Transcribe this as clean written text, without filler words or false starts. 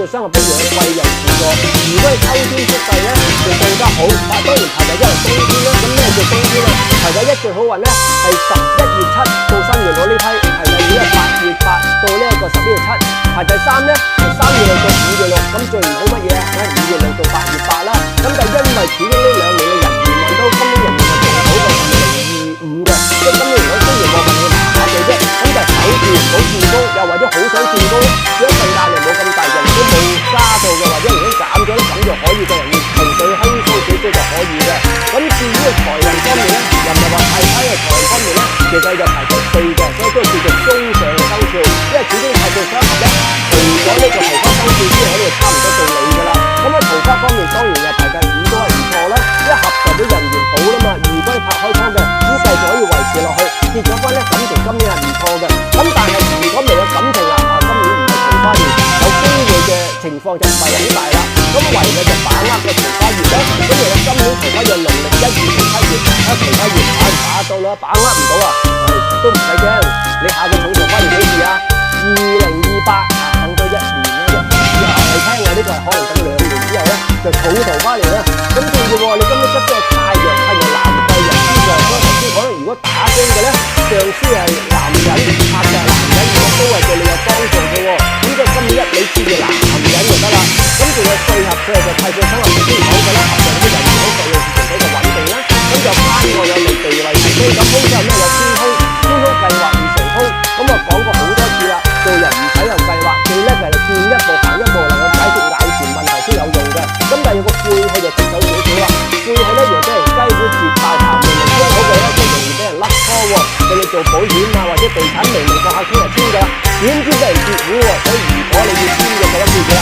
做雙合一樣貴人輔助。如果係秋天出世咧，就更加好。當然排第一係冬天啦。咁咩叫冬天啊？排第一最好運咧係11月7到3月6呢批，排第二係8月8到呢一個11月7，排第三咧係3月6到5月6。咁最唔好乜嘢啊？梗係5月6到8月8啦。咁就因為始終呢兩年嘅人緣運都今年人緣係仲好過2025嘅，即係今年如果雖然我問你麻麻地啫，咁就守住唔好轉工，又或者好想轉工咧，如果份壓力冇咁大，人都冇加到嘅，或者已經減咗咧，咁就可以個人情緒輕鬆少少就可以嘅。咁至於個財運方面咧，又唔係話太差嘅財運方面咧，其實就排第4嘅，所以都叫做中上嘅生肖，因為始終太歲雙合咧，除咗呢個桃花生肖之外，呢個差唔多到你㗎啦。咁喺桃花方面當然又排第5都係唔錯啦，因為合代表人緣好啦嘛。如果你拍開拖嘅，咁繼續可以維持落去，結咗婚咧感情今年係唔錯嘅。咁但係如果未有感情啦，今年唔係桃花年，有機會嘅情況就唔係好大啦。咁唯有就把握個桃花月啦。咁如果今年桃花月農曆1月到7月，睇桃花月把唔把得到啦？把握唔到啊，都唔使驚。你下個重桃花年幾時啊？2028等多1年啦。你聽下呢個係可能等2年之後咧，就重桃花年啦。咁仲要喎，你今年執咗個太陽男貴人之助，所以頭先講如果打工嘅咧，上司係男人，拍嘅係男人，如果都係對你有幫助嘅喎。咁就今年一味黐住男人就得啦。咁仲有歲合，佢就太歲雙合，頭先講嘅啦，合上啲人緣好，就用自己就穩定啦。咁就攀我有利地位提升。咁通常咩有天空計劃而成空。咁我講過好多次啦，做人唔使有計劃，最叻就係見一步行一步，能夠解決眼前問題先有用嘅。咁但係有個晦氣就棘手少少啦。晦氣咧，若俾人雞虎劫爆談明明聽好嘅咧，就容易俾人甩拖喎。俾你做保險啊，或者地產明明個客傾就傾㗎啦，點知俾人劫戶喎。所以如果你要遷嘅，就一次嘅啦。